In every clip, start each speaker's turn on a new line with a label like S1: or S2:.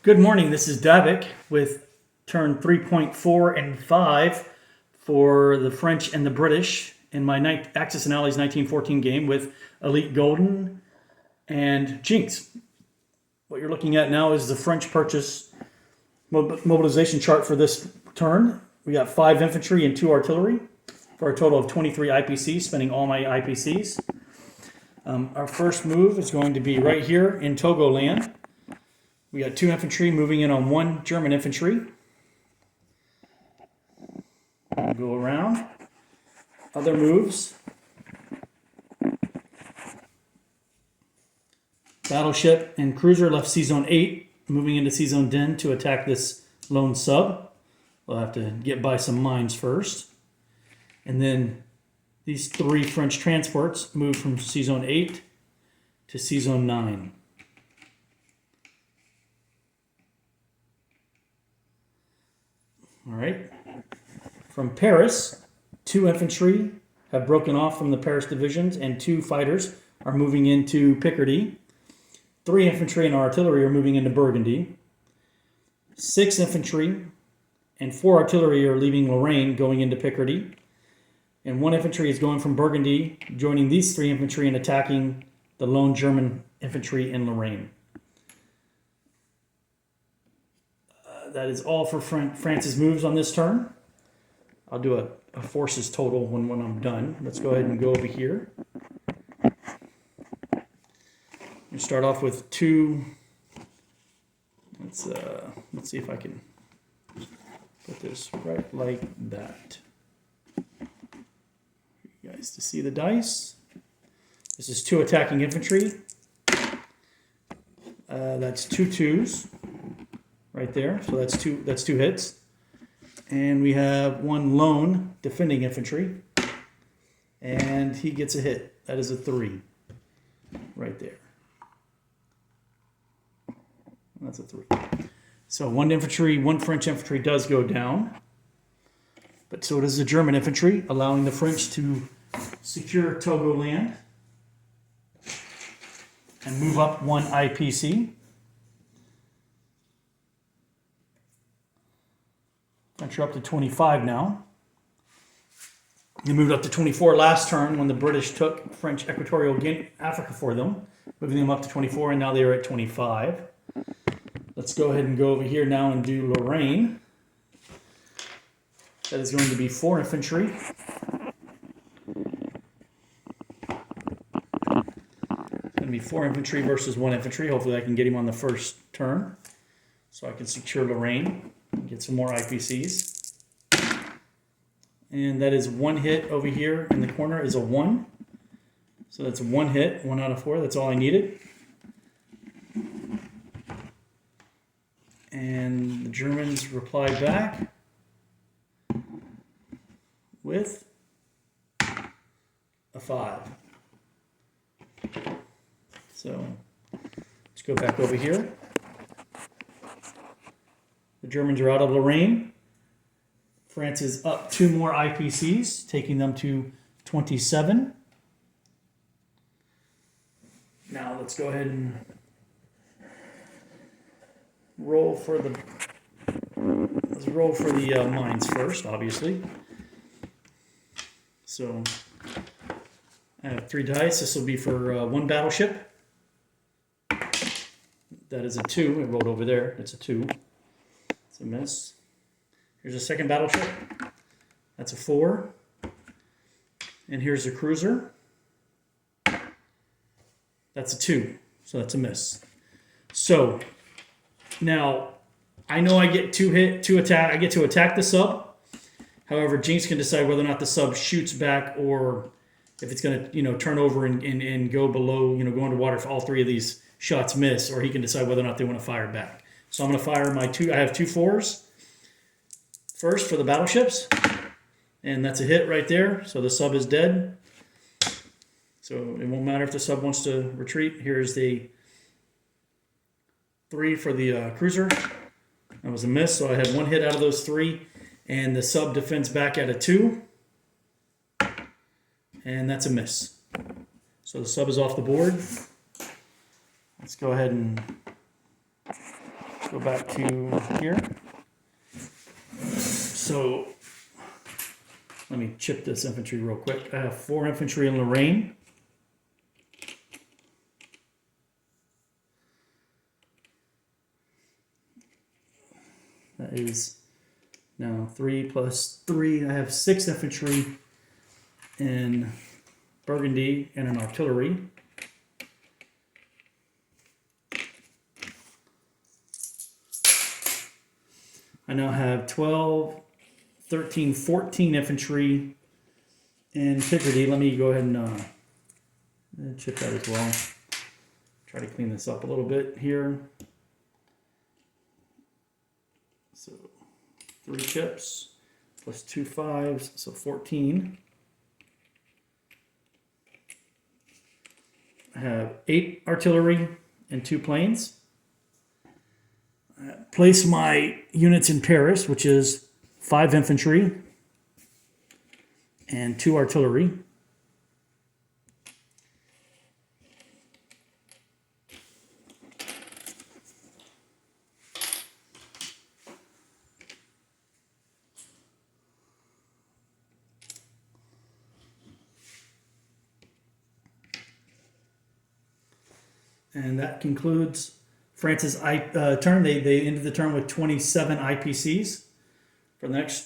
S1: Good morning, this is Davik with turn 3.4 and 5 for the French and the British in my Axis and Allies 1914 game with Elite Golden and Jinx. What you're looking at now is the French purchase mobilization chart for this turn. We got 5 infantry and 2 artillery for a total of 23 IPCs, spending all my IPCs. Our first move is going to be right here in Togoland. We got 2 infantry moving in on 1 German infantry. We'll go around. Other moves. Battleship and cruiser left C-Zone 8, moving into C-Zone 10 to attack this lone sub. We'll have to get by some mines first. And then these 3 French transports move from C-Zone 8 to C-Zone 9. All right. From Paris, 2 infantry have broken off from the Paris divisions and 2 fighters are moving into Picardy. 3 infantry and artillery are moving into Burgundy. 6 infantry and 4 artillery are leaving Lorraine, going into Picardy. And 1 infantry is going from Burgundy, joining these 3 infantry and attacking the lone German infantry in Lorraine. That is all for France's moves on this turn. I'll do a forces total when I'm done. Let's go ahead and go over here. We start off with 2. Let's see if I can put this right like that. You guys to see the dice. This is 2 attacking infantry. That's 2 2s. Right there, so that's two hits. And we have 1 lone defending infantry. And he gets a hit. That is a 3. Right there. That's a 3. So 1 infantry, 1 French infantry does go down. But so does the German infantry, allowing the French to secure Togoland and move up 1 IPC. French are up to 25 now. They moved up to 24 last turn when the British took French Equatorial Guinea, Africa for them, moving them up to 24, and now they are at 25. Let's go ahead and go over here now and do Lorraine. That is going to be 4 infantry. It's going to be 4 infantry versus 1 infantry. Hopefully I can get him on the first turn so I can secure Lorraine. Get some more IPCs. And that is 1 hit over here in the corner is a 1. So that's 1 hit, 1 out of 4. That's all I needed. And the Germans replied back with a 5. So let's go back over here. The Germans are out of Lorraine. France is up 2 more IPCs, taking them to 27. Now let's go ahead and roll for the mines first, obviously. So I have 3 dice. This will be for 1 battleship. That is a 2. It rolled over there. It's a 2. It's a miss. Here's a 2nd battleship. That's a 4. And here's a cruiser. That's a 2. So that's a miss. So now I know I get 2 hit, 2 attack. I get to attack the sub. However, Jinx can decide whether or not the sub shoots back or if it's going to, turn over and go below, go underwater if all 3 of these shots miss, or he can decide whether or not they want to fire back. So I'm going to fire my 2. I have 2 4s first for the battleships, and that's a hit right there. So the sub is dead. So it won't matter if the sub wants to retreat. Here's the 3 for the cruiser. That was a miss. So I had 1 hit out of those 3, and the sub defends back at a 2, and that's a miss. So the sub is off the board. Let's go ahead and Go back to here. So let me chip this infantry real quick. I have 4 infantry in Lorraine. That is now 3 plus 3. I have 6 infantry in Burgundy and an artillery. I now have 12, 13, 14 infantry in Picardy. Let me go ahead and chip that as well. Try to clean this up a little bit here. So 3 chips plus 2 5s, so 14. I have 8 artillery and 2 planes. Place my units in Paris, which is 5 infantry and 2 artillery. And that concludes France's turn. They ended the turn with 27 IPCs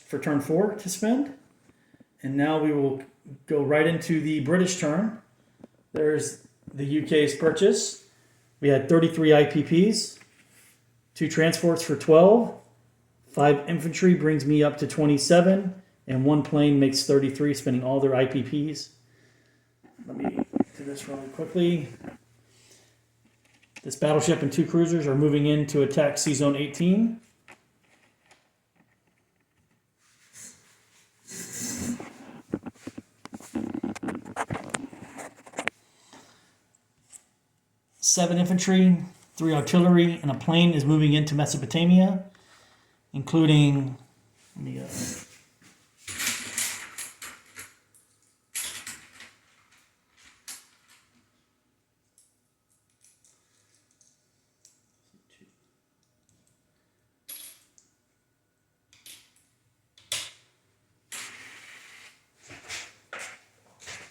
S1: for turn 4 to spend. And now we will go right into the British turn. There's the UK's purchase. We had 33 IPPs, 2 transports for 12, 5 infantry brings me up to 27, and 1 plane makes 33, spending all their IPPs. Let me do this really quickly. This battleship and 2 cruisers are moving in to attack Sea Zone 18. Seven infantry, 3 artillery, and a plane is moving into Mesopotamia, including,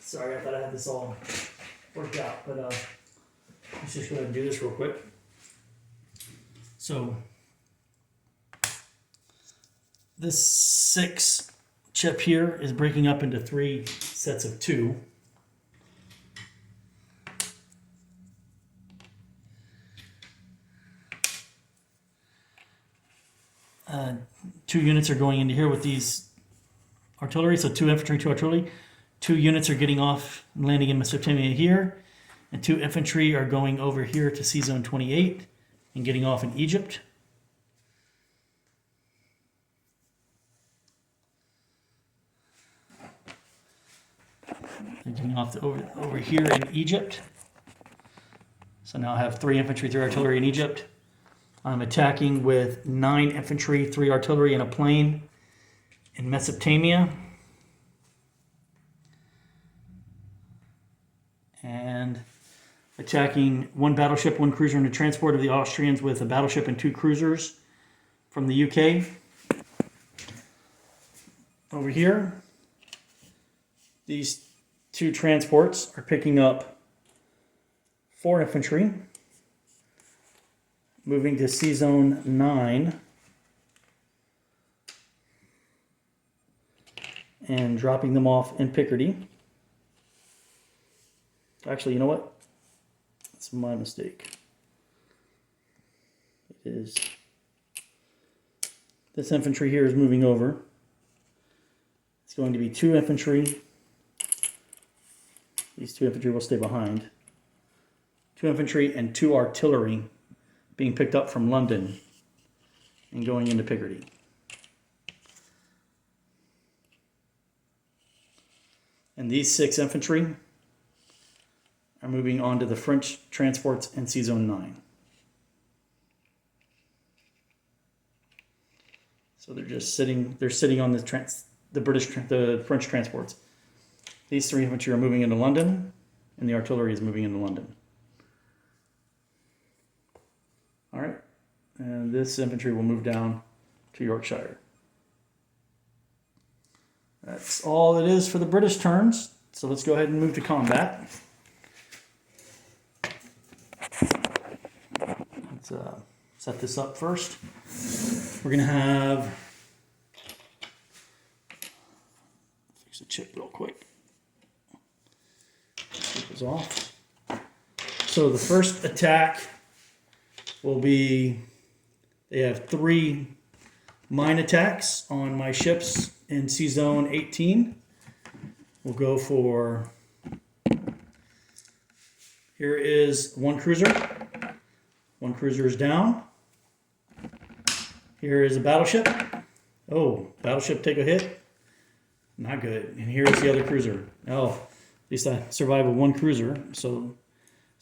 S1: sorry, I thought I had this all worked out, but let's just go ahead and do this real quick. So this 6 chip here is breaking up into 3 sets of 2. Two units are going into here with these artillery, so 2 infantry, 2 artillery. 2 units are getting off and landing in Mesopotamia here, and 2 infantry are going over here to Sea Zone 28 and getting off in Egypt. They're getting off over here in Egypt. So now I have 3 infantry, 3 artillery in Egypt. I'm attacking with 9 infantry, 3 artillery, and a plane in Mesopotamia. And attacking 1 battleship, 1 cruiser, and a transport of the Austrians with a battleship and 2 cruisers from the UK. Over here, these 2 transports are picking up 4 infantry, moving to Sea Zone 9, and dropping them off in Picardy. Actually, you know what? That's my mistake. It is. This infantry here is moving over. It's going to be 2 infantry. These 2 infantry will stay behind. 2 infantry and 2 artillery being picked up from London and going into Picardy. And these 6 infantry are moving on to the French transports in Sea Zone 9. So they're just sitting on the French transports. These 3 infantry are moving into London, and the artillery is moving into London. All right, And this infantry will move down to Yorkshire. That's all it is for the British turns. So let's go ahead and move to combat. Let's set this up first. We're going to have... Fix the chip real quick. Take this off. So the first attack will be... They have 3 mine attacks on my ships in Sea Zone 18. We'll go for... Here is 1 cruiser. 1 cruiser is down. Here is a battleship. Oh, battleship take a hit. Not good. And here's the other cruiser. Oh, at least I survived with 1 cruiser. So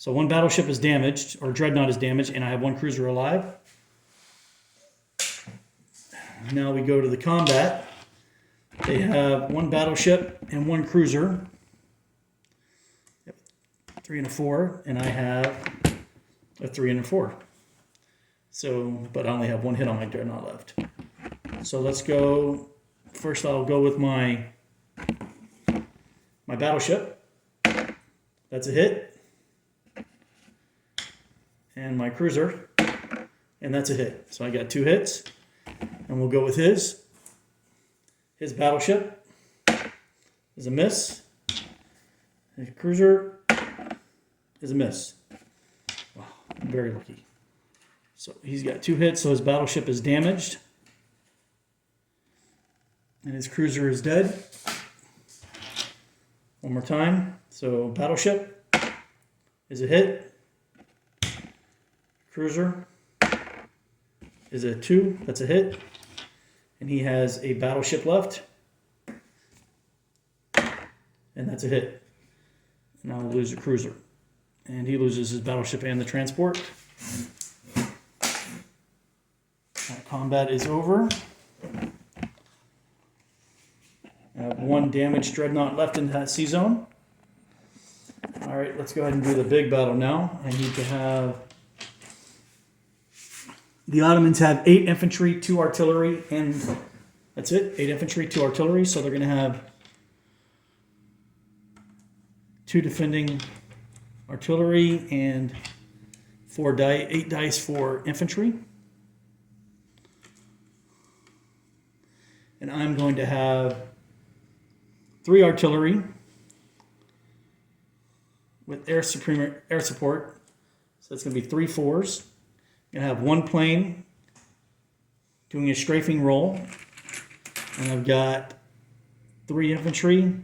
S1: 1 battleship is damaged, or dreadnought is damaged, and I have 1 cruiser alive. Now we go to the combat. They have 1 battleship and 1 cruiser. 3 and a 4, and I have a 3 and a 4. So, but I only have 1 hit on my dreadnought left. So let's go. First, I'll go with my battleship. That's a hit. And my cruiser, and that's a hit. So I got 2 hits, and we'll go with his. His battleship is a miss. His cruiser is a miss. Wow, I'm very lucky. So he's got 2 hits, so his battleship is damaged. And his cruiser is dead. One more time. So battleship is a hit. Cruiser is a 2. That's a hit. And he has a battleship left. And that's a hit. Now we'll lose a cruiser. And he loses his battleship and the transport. That combat is over. I have 1 damaged dreadnought left in that sea zone. Alright, let's go ahead and do the big battle now. I need to have... The Ottomans have 8 infantry, 2 artillery, and that's it. 8 infantry, 2 artillery. So they're going to have 2 defending artillery and 8 dice for infantry. And I'm going to have 3 artillery with air support. So that's going to be 3 4s. I'm going to have 1 plane doing a strafing roll. And I've got 3 infantry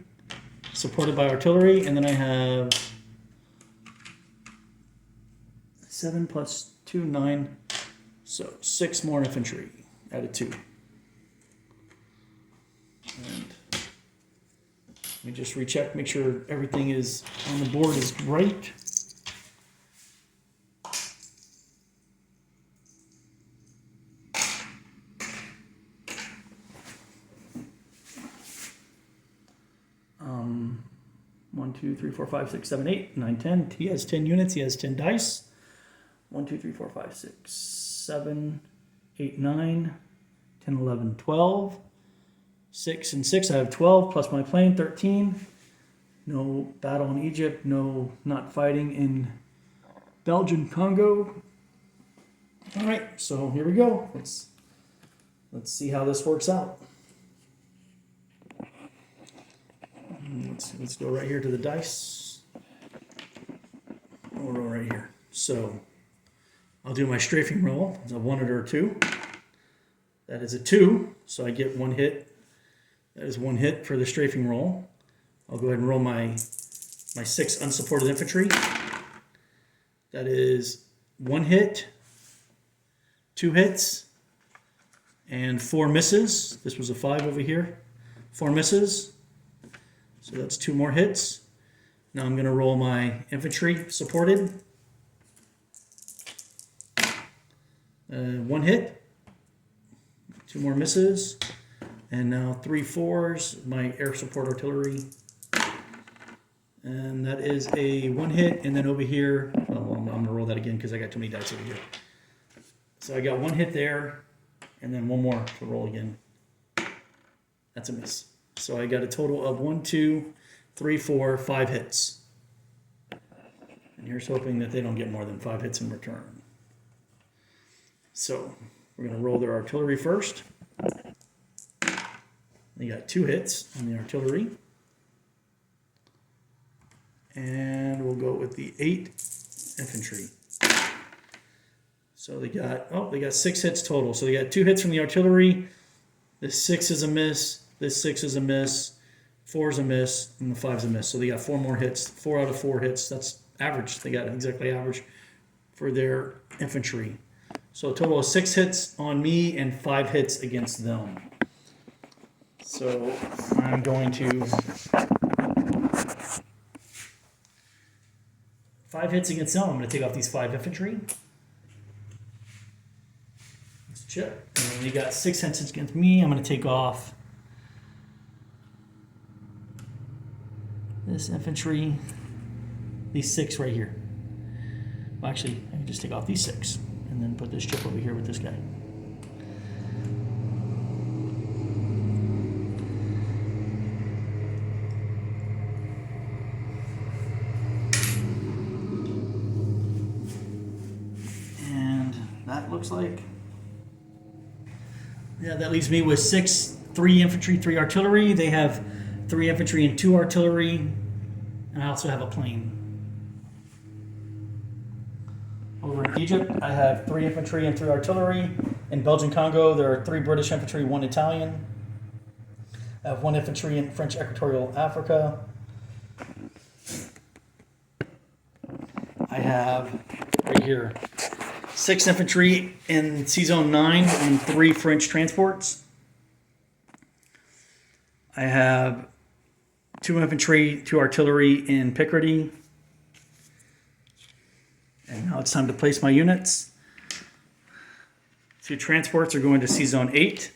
S1: supported by artillery. And then I have 7 plus 2, 9. So 6 more infantry added 2. And let me just recheck, make sure everything is on the board is right. One, 2, 3, 4, 5, 6, 7, 8, 9, 10. He has 10 units. He has 10 dice. 1, 2, 3, 4, 5, 6, 7, 8, 9, 10, 11, 12. 6 and 6. I have 12 plus my plane, 13. No battle in Egypt. No, not fighting in Belgian Congo. All right, so here we go. Let's see how this works out. Let's go right here to the dice. We'll roll right here. So I'll do my strafing roll. It's a 1 or a 2. That is a 2, so I get 1 hit. That is 1 hit for the strafing roll. I'll go ahead and roll my 6 unsupported infantry. That is 1 hit, 2 hits, and 4 misses. This was a 5 over here. 4 misses. So that's 2 more hits. Now I'm going to roll my infantry supported. 1 hit, 2 more misses, and now 3 4s, my air support artillery. And that is a 1 hit, and then over here, well, I'm going to roll that again because I got too many dice over here. So I got one hit there, and then one more to roll again. That's a miss. So I got a total of 1, 2, 3, 4, 5 hits. And here's hoping that they don't get more than 5 hits in return. So we're going to roll their artillery first. They got 2 hits on the artillery. And we'll go with the 8 infantry. So they got 6 hits total. So they got 2 hits from the artillery. This 6 is a miss. This 6 is a miss. 4 is a miss. And the 5 is a miss. So they got 4 more hits. 4 out of 4 hits. That's average. They got exactly average for their infantry. So a total of 6 hits on me and 5 hits against them. So I'm going to 5 hits against them. I'm going to take off these 5 infantry. Let's check. And then they got 6 hits against me. I'm going to take off this infantry, these 6 right here. Well, actually, I can just take off these 6 and then put this chip over here with this guy. And that looks like, yeah, that leaves me with 3 infantry, 3 artillery. They have 3 infantry and 2 artillery, and I also have a plane. Over in Egypt, I have 3 infantry and 3 artillery. In Belgian Congo, there are 3 British infantry, 1 Italian. I have 1 infantry in French Equatorial Africa. I have, right here, 6 infantry in C-Zone 9 and 3 French transports. I have 2 infantry, 2 artillery in Picardy. And now it's time to place my units. 2 transports are going to C-Zone 8.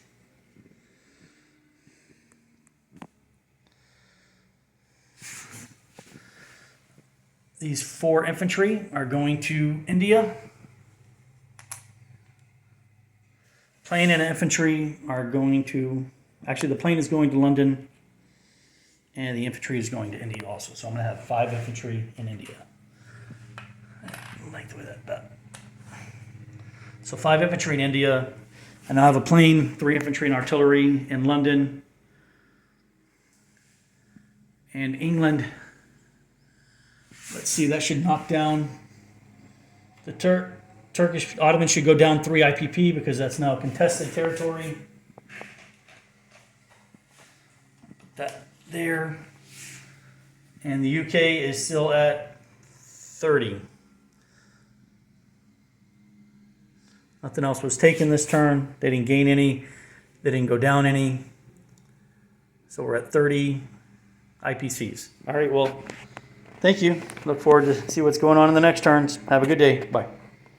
S1: These 4 infantry are going to India. Plane and infantry are going to, actually the plane is going to London, and the infantry is going to India also. So I'm going to have 5 infantry in India. I like the way that. So 5 infantry in India, and I have a plane, 3 infantry and artillery in London. And England, let's see, that should knock down the Turkish Ottomans should go down 3 IPP because that's now contested territory. That there. And the UK is still at 30. Nothing else was taken this turn. They didn't gain any. They didn't go down any. So we're at 30 IPCs. All right, well, thank you. Look forward to see what's going on in the next turns. Have a good day. Bye.